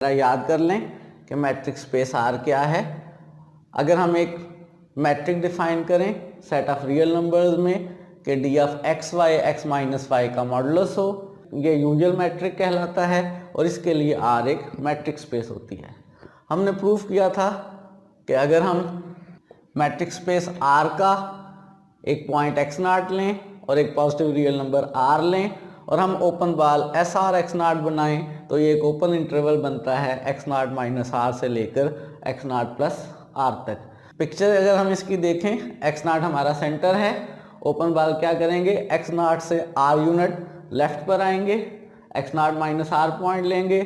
याद कर लें कि मैट्रिक स्पेस आर क्या है। अगर हम एक मैट्रिक डिफाइन करें सेट ऑफ रियल नंबर्स में कि D of X Y X minus Y का मॉडुलस हो, ये यूजुअल मैट्रिक कहलाता है और इसके लिए आर एक मैट्रिक स्पेस होती है। हमने प्रूफ किया था कि अगर हम मैट्रिक स्पेस आर का एक पॉइंट एक्स नाट लें और एक पॉजिटिव रियल नंबर आर लें और हम open ball S R X not बनाएं तो ये एक ओपन इंटरवल बनता है एक्स नाट माइनस आर से लेकर एक्स नाट प्लस आर तक। पिक्चर अगर हम इसकी देखें, एक्स नाट हमारा सेंटर है, ओपन बॉल क्या करेंगे, एक्स नाट से आर यूनिट लेफ्ट पर आएंगे, X naught minus R point लेंगे,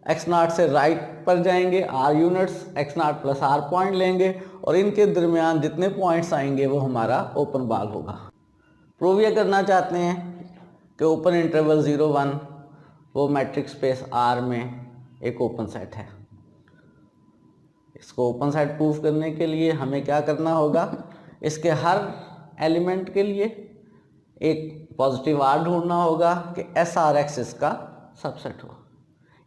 एक्स नाट से राइट पर जाएंगे, R units X naught plus R point लेंगे और इनके दरमियान जितने पॉइंट्स आएंगे वो हमारा ओपन बॉल होगा। प्रूव ये करना चाहते हैं कि ओपन इंटरवल 0 1 वो मैट्रिक स्पेस आर में एक ओपन सेट है। इसको ओपन सेट प्रूफ करने के लिए हमें क्या करना होगा, इसके हर एलिमेंट के लिए एक पॉजिटिव आर ढूंढना होगा कि एस आर एक्स इसका सबसेट हो।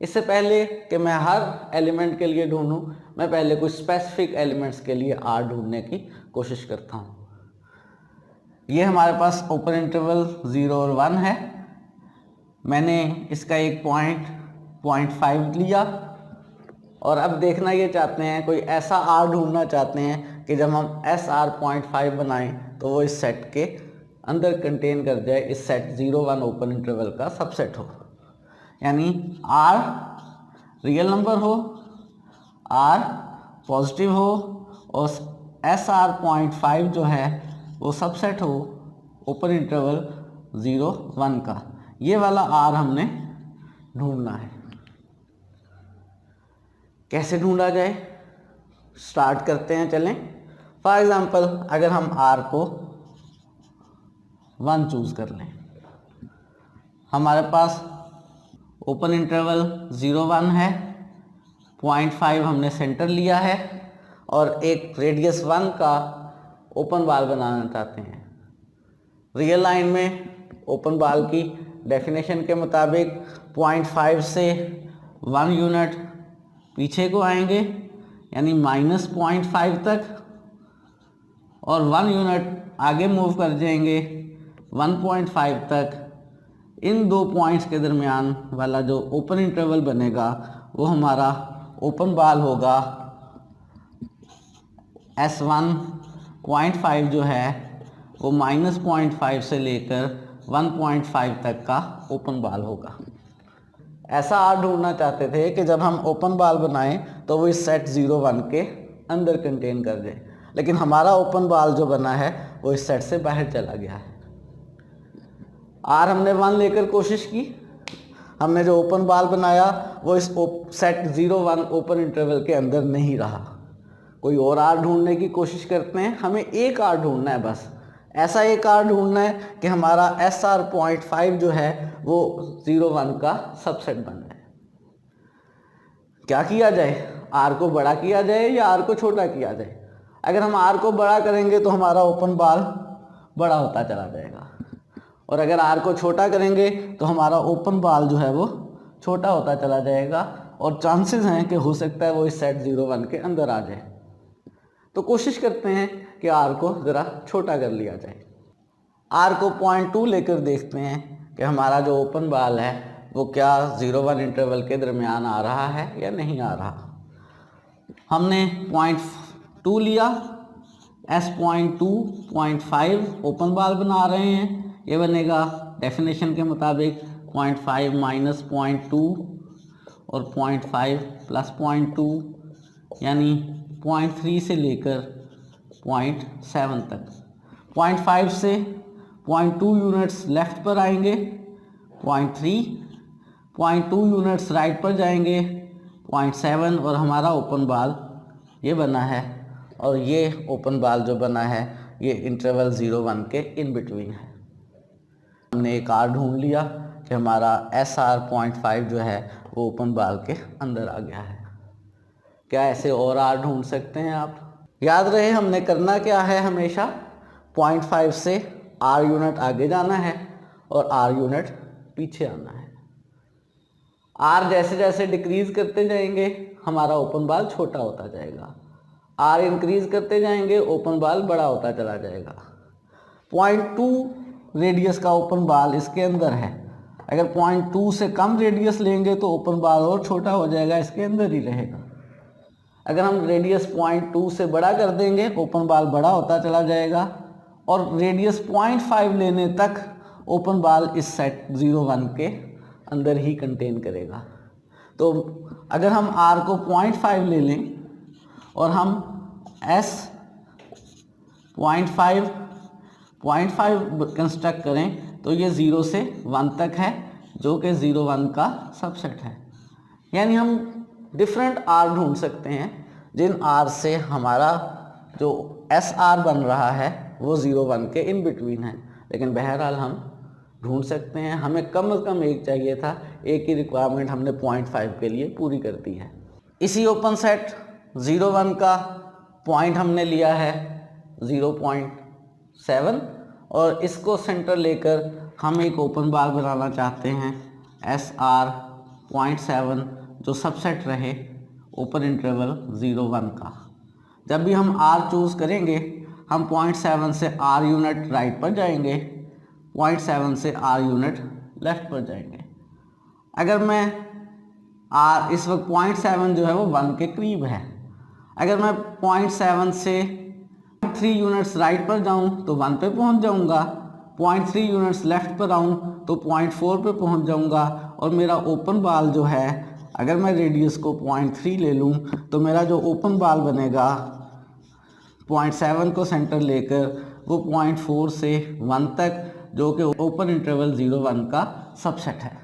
इससे पहले कि मैं हर एलिमेंट के लिए ढूंढूं, मैं पहले कुछ स्पेसिफिक एलिमेंट्स के लिए आर ढूंढने की कोशिश करता हूं। ये हमारे पास ओपन इंटरवल 0 और 1 है। मैंने इसका एक पॉइंट 5 लिया और अब देखना ये चाहते हैं, कोई ऐसा आर ढूंढना चाहते हैं कि जब हम एस आर 0.5 बनाएं तो वो इस सेट के अंदर कंटेन कर जाए, इस सेट 0 1 ओपन इंटरवल का सबसेट हो। यानी आर रियल नंबर हो, आर पॉजिटिव हो और एस आर 0.5 जो है वो सबसेट हो ओपन इंटरवल 0 1 का। ये वाला आर हमने ढूंढना है। कैसे ढूंढा जाए, स्टार्ट करते हैं। चलें, फॉर एग्जांपल अगर हम आर को 1 चूज कर लें, हमारे पास ओपन इंटरवल 0 1 है, 0.5 हमने सेंटर लिया है और एक रेडियस 1 का ओपन बॉल बनाना चाहते हैं। रियल लाइन में ओपन बॉल की डेफिनेशन के मुताबिक 0.5 से 1 यूनिट पीछे को आएंगे यानी -0.5 तक और 1 यूनिट आगे मूव कर जाएंगे 1.5 तक। इन दो पॉइंट्स के दरमियान वाला जो ओपन इंटरवल बनेगा वो हमारा ओपन बॉल होगा। S1.5 जो है वो -0.5 से लेकर 1.5 तक का ओपन बॉल होगा। ऐसा आर ढूंढना चाहते थे कि जब हम ओपन बॉल बनाएं तो वो इस सेट 0 1 के अंदर कंटेन कर जाए, लेकिन हमारा ओपन बॉल जो बना है वो इस सेट से बाहर चला गया है। आर हमने 1 लेकर कोशिश की, हमने जो ओपन बॉल बनाया वो इस सेट 0 1 ओपन इंटरवल के अंदर नहीं रहा। कोई और आर ढूंढने की कोशिश करते हैं। हमें एक आर ढूंढना है, बस ऐसा एक आर ढूंढना है कि हमारा एस आर 0.5 जो है वो 0 1 का सबसेट बन जाए। क्या किया जाए, आर को बड़ा किया जाए या आर को छोटा किया जाए? अगर हम आर को बड़ा करेंगे तो हमारा ओपन बॉल बड़ा होता चला जाएगा और अगर आर को छोटा करेंगे तो हमारा ओपन बॉल जो है वो छोटा होता चला जाएगा और चांसेस हैं कि हो सकता है वो इस सेट 0 1 के अंदर आ जाए। तो कोशिश करते हैं कि आर को ज़रा छोटा कर लिया जाए। आर को 0.2 लेकर देखते हैं कि हमारा जो ओपन बॉल है वो क्या 0 1 इंटरवल के दरमियान आ रहा है या नहीं आ रहा। हमने 0.2 लिया, S.2 0.5 ओपन बॉल बना रहे हैं। ये बनेगा डेफिनेशन के मुताबिक 0.5 माइनस 0.2 और 0.5 प्लस 0.2 यानी 0.3 से लेकर 0.7 तक। 0.5 से 0.2 यूनिट्स लेफ्ट पर आएंगे, 0.2 यूनिट्स राइट पर जाएंगे, 0.7 और हमारा ओपन बॉल ये बना है। और ये ओपन बॉल जो बना है ये इंटरवल 0 1 के इन बिटवीन है। हमने एक आर ढूंढ लिया कि हमारा एस आर 0.5 जो है वो ओपन बॉल के अंदर आ गया है। क्या ऐसे और आर ढूंढ सकते हैं आप? याद रहे हमने करना क्या है, हमेशा 0.5 से आर यूनिट आगे जाना है और आर यूनिट पीछे आना है। आर जैसे जैसे डिक्रीज करते जाएंगे हमारा ओपन बाल छोटा होता जाएगा, आर इंक्रीज करते जाएंगे ओपन बाल बड़ा होता चला जाएगा। 0.2 रेडियस का ओपन बाल इसके अंदर है, अगर 0.2 से कम रेडियस लेंगे तो ओपन बाल और छोटा हो जाएगा, इसके अंदर ही रहेगा। अगर हम रेडियस 0.2 से बड़ा कर देंगे ओपन बाल बड़ा होता चला जाएगा, और रेडियस 0.5 लेने तक ओपन बाल इस सेट 0, 1 के अंदर ही कंटेन करेगा। तो अगर हम R को 0.5 ले लें और हम S 0.5 कंस्ट्रक्ट करें तो ये 0 से 1 तक है, जो कि 0, 1 का सबसेट है। यानी हम डिफरेंट R ढूंढ सकते हैं जिन R से हमारा जो SR बन रहा है वो 0, 1 के इन बिटवीन है, लेकिन बहरहाल हम ढूंढ सकते हैं। हमें कम से कम एक चाहिए था, एक की रिक्वायरमेंट हमने 0.5 के लिए पूरी कर दी है। इसी ओपन सेट 0, 1 का पॉइंट हमने लिया है 0.7 और इसको सेंटर लेकर हम एक ओपन बाल बनाना चाहते हैं SR 0.7 जो सबसेट रहे ओपन इंटरवल 0, 1 का। जब भी हम R चूज़ करेंगे हम 0.7 से R यूनिट राइट पर जाएंगे, 0.7 से R यूनिट लेफ्ट पर जाएंगे। अगर मैं R इस वक्त 0.7 जो है वो 1 के करीब है, अगर मैं 0.7 से 3 यूनिट्स राइट पर जाऊं तो 1 पे पहुंच जाऊंगा, 0.3 यूनिट्स लेफ्ट पर आऊं तो 0.4 पे पहुंच जाऊंगा, और मेरा ओपन बाल जो है अगर मैं रेडियस को 0.3 ले लूं तो मेरा जो ओपन बाल बनेगा 0.7 को सेंटर लेकर वो 0.4 से 1 तक, जो कि ओपन इंटरवल 0, 1 का सबसेट है।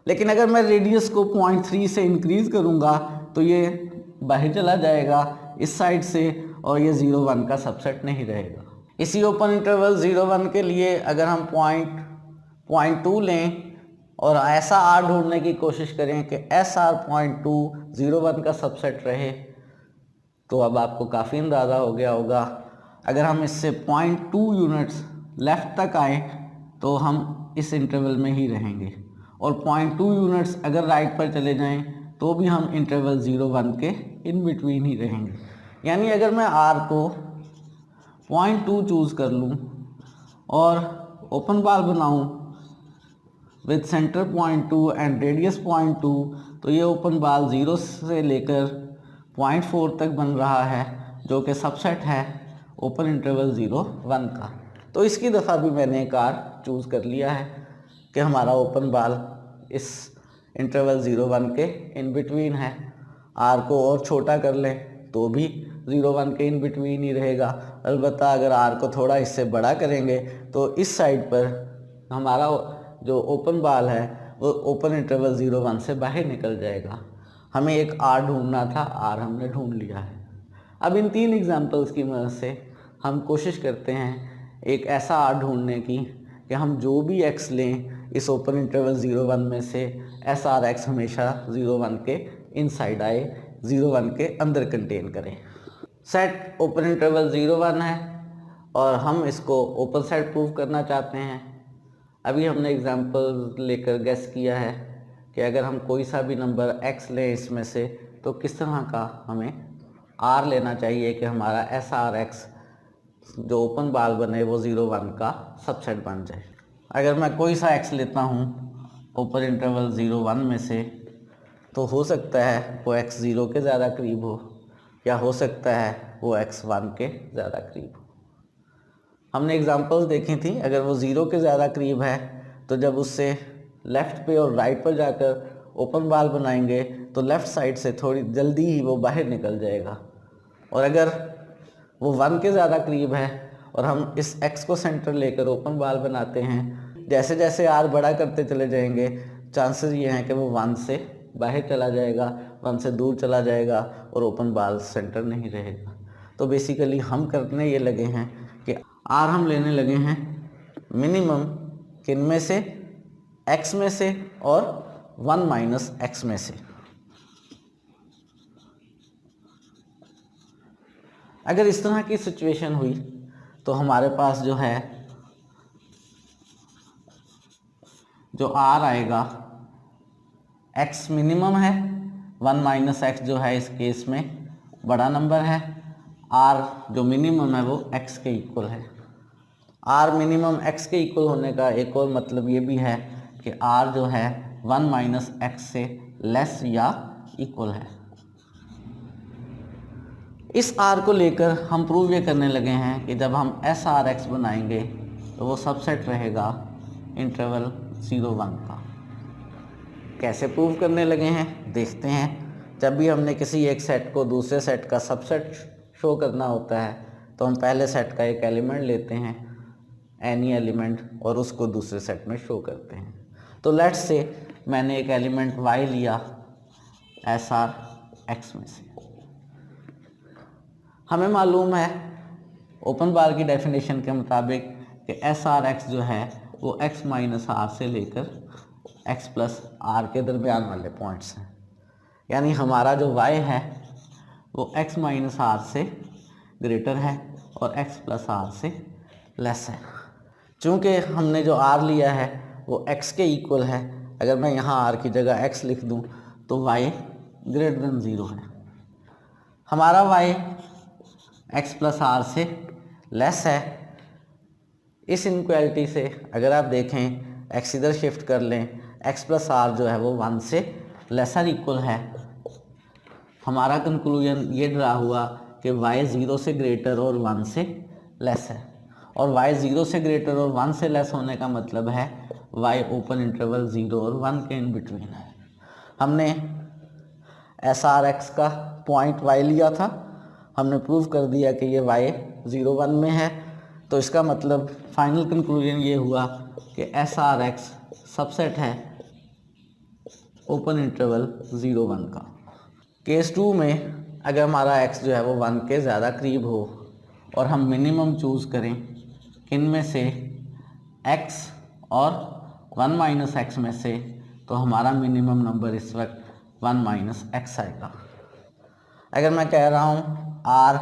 लेकिन अगर मैं रेडियस को 0.3 से इंक्रीज करूंगा तो ये बाहर चला जाएगा इस साइड से और ये 0, 1 का सबसेट नहीं रहेगा। इसी ओपन इंटरवल 0, 1 के लिए अगर हम 0.2 लें और ऐसा R ढूंढने की कोशिश करें कि SR 0.2 0, 1 का सबसेट रहे, तो अब आपको काफ़ी अंदाज़ा हो गया होगा। अगर हम इससे 0.2 यूनिट्स लेफ़्ट तक आए तो हम इस इंटरवल में ही रहेंगे, और 0.2 यूनिट्स अगर राइट पर चले जाएं तो भी हम इंटरवल 0, 1 के इन बिटवीन ही रहेंगे। यानी अगर मैं R को 0.2 चूज़ कर लूँ और ओपन बाल बनाऊँ विद सेंटर 0.2 एंड रेडियस 0.2, तो ये ओपन बाल 0 से लेकर 0.4 तक बन रहा है, जो कि सबसेट है ओपन इंटरवल 0, 1 का। तो इसकी दफ़ा भी मैंने एक R चूज़ कर लिया है कि हमारा ओपन बाल इस इंटरवल 0, 1 के इन बिटवीन है। R को और छोटा कर लें तो भी 0, 1 के इन बिटवीन ही रहेगा। अलबत्ता अगर R को थोड़ा इससे बड़ा करेंगे तो इस साइड पर हमारा जो ओपन बाल है वो ओपन इंटरवल 0, 1 से बाहर निकल जाएगा। हमें एक R ढूंढना था, R हमने ढूंढ लिया है। अब इन 3 एग्जांपल्स की मदद से हम कोशिश करते हैं एक ऐसा R ढूंढने की कि हम जो भी x लें इस ओपन इंटरवल 0, 1 में से SRX हमेशा 0, 1 के इनसाइड आए, 0, 1 के अंदर कंटेन करें। सेट ओपन इंटरवल 0, 1 है और हम इसको ओपन सेट प्रूव करना चाहते हैं। अभी हमने एग्जांपल लेकर गेस किया है कि अगर हम कोई सा भी नंबर x लें इसमें से तो किस तरह का हमें R लेना चाहिए कि हमारा SRX जो ओपन बाल बने वो 0, 1 का सबसेट बन जाए। अगर मैं कोई सा x लेता हूँ ओपन इंटरवल 0, 1 में से, तो हो सकता है वो x 0 के ज़्यादा करीब हो या हो सकता है वो x 1 के ज़्यादा करीब हो। हमने एग्जांपल्स देखी थी, अगर वो 0 के ज़्यादा करीब है तो जब उससे लेफ़्ट पे और राइट पर जाकर ओपन बाल बनाएंगे तो लेफ़्ट साइड से थोड़ी जल्दी ही वो बाहर निकल जाएगा, और अगर वो 1 के ज़्यादा करीब है और हम इस x को सेंटर लेकर ओपन बाल बनाते हैं, जैसे जैसे R बड़ा करते चले जाएंगे चांसेस ये हैं कि वो 1 से बाहर चला जाएगा, 1 से दूर चला जाएगा और ओपन बाल सेंटर नहीं रहेगा। तो बेसिकली हम करने ये लगे हैं कि R हम लेने लगे हैं मिनिमम किन में से, x में से और 1 माइनस x में से। अगर इस तरह की सिचुएशन हुई तो हमारे पास जो है जो R आएगा x मिनिमम है, 1 माइनस एक्स जो है इस केस में बड़ा नंबर है, r जो मिनिमम है वो x के इक्वल है। r मिनिमम x के इक्वल होने का एक और मतलब ये भी है कि r जो है 1 माइनस एक्स से लेस या इक्वल है। इस r को लेकर हम प्रूव ये करने लगे हैं कि जब हम एस आर एक्स बनाएंगे तो वो सबसेट रहेगा इंटरवल 0-1 का। कैसे प्रूव करने लगे हैं देखते हैं। जब भी हमने किसी एक सेट को दूसरे सेट का सबसेट शो करना होता है तो हम पहले सेट का एक एलिमेंट लेते हैं, एनी एलिमेंट, और उसको दूसरे सेट में शो करते हैं। तो लेट्स से मैंने एक एलिमेंट y लिया एस आर एक्स में से। हमें मालूम है ओपन बार की डेफिनेशन के मुताबिक कि एस आर एक्स जो है वो x माइनस आर से लेकर x प्लस आर के दरमियान वाले पॉइंट्स हैं। यानी हमारा जो y है वो x माइनस आर से ग्रेटर है और x प्लस आर से लेस है। चूँकि हमने जो r लिया है वो x के इक्वल है, अगर मैं यहाँ r की जगह x लिख दूँ तो y ग्रेटर देन 0 है। हमारा y x प्लस आर से लेस है। इस इनक्वालिटी से अगर आप देखें x इधर शिफ्ट कर लें, x प्लस आर जो है वो 1 से लेसर इक्वल है। हमारा कंक्लूजन ये ड्रा हुआ कि y 0 से ग्रेटर और 1 से लेस है, और y 0 से ग्रेटर और 1 से लेस होने का मतलब है y ओपन इंटरवल 0 और 1 के इन बिटवीन है। हमने एस आर एक्स का पॉइंट y लिया था, हमने प्रूव कर दिया कि ये y 0-1 में है। तो इसका मतलब फाइनल कंक्लूजन ये हुआ कि एस आर एक्स सबसेट है ओपन इंटरवल 0-1 का। केस 2 में अगर हमारा x जो है वो 1 के ज़्यादा करीब हो और हम मिनिमम चूज़ करें किन में से, x और 1 माइनस एक्स में से, तो हमारा मिनिमम नंबर इस वक्त 1 माइनस एक्स आएगा। अगर मैं कह रहा हूँ r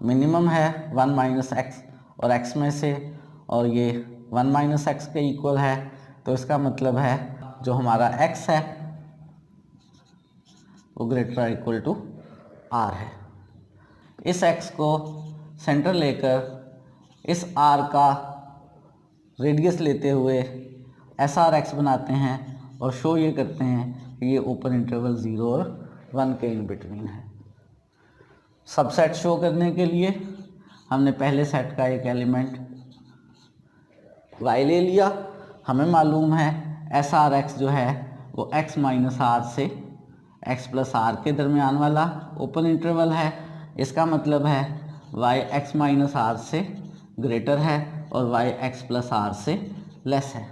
मिनिमम है 1 माइनस एक्स और x में से, और ये 1 माइनस एक्स के इक्वल है, तो इसका मतलब है जो हमारा x है वो ग्रेटर इक्वल टू r है। इस x को सेंटर लेकर इस r का रेडियस लेते हुए एस आर एक्स बनाते हैं और शो ये करते हैं कि ये ओपन इंटरवल 0 और 1 के इन बिटवीन है। सबसेट शो करने के लिए हमने पहले सेट का एक एलिमेंट y ले लिया। हमें मालूम है एस आर एक्स जो है वो x माइनस आर से x प्लस आर के दरमियान वाला ओपन इंटरवल है। इसका मतलब है y x माइनस आर से ग्रेटर है और y x प्लस आर से लेस है।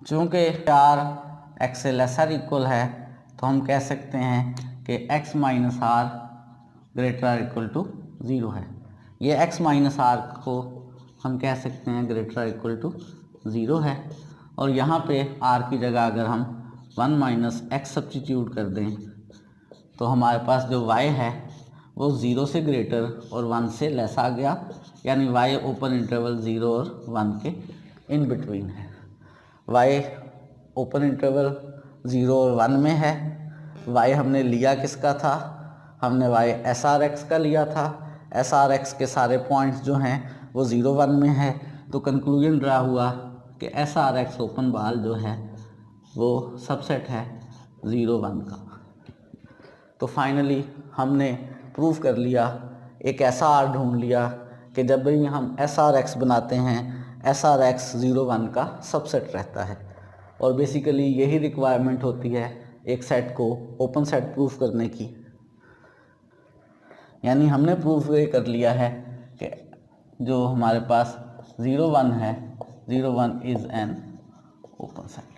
चूँकि r x से लेसर इक्वल है तो हम कह सकते हैं कि x minus R greater equal to 0 है। ये x माइनस आर को हम कह सकते हैं ग्रेटर इक्वल टू 0 है, और यहाँ पे r की जगह अगर हम 1 माइनस एक्स सब्स्टिट्यूट कर दें तो हमारे पास जो y है वो 0 से ग्रेटर और 1 से लेस आ गया, यानी y ओपन इंटरवल 0 और 1 के इन बिटवीन है। y ओपन इंटरवल 0 और 1 में है। y हमने लिया किसका था, हमने y एस आर एक्स का लिया था। एस आर एक्स के सारे पॉइंट्स जो हैं वो 0-1 में है, तो कंक्लूजन ड्रा हुआ कि एस आर एक्स ओपन बाल जो है वो सबसेट है 0-1 का। तो फाइनली हमने प्रूव कर लिया, एक ऐसा आर ढूंढ लिया कि जब भी हम एस आर एक्स बनाते हैं एस आर एक्स 0-1 का सबसेट रहता है। और बेसिकली यही रिक्वायरमेंट होती है एक सेट को ओपन सेट प्रूफ करने की। यानी हमने प्रूफ ये कर लिया है कि जो हमारे पास 0-1 है, 0-1 इज़ एन ओपन सेट।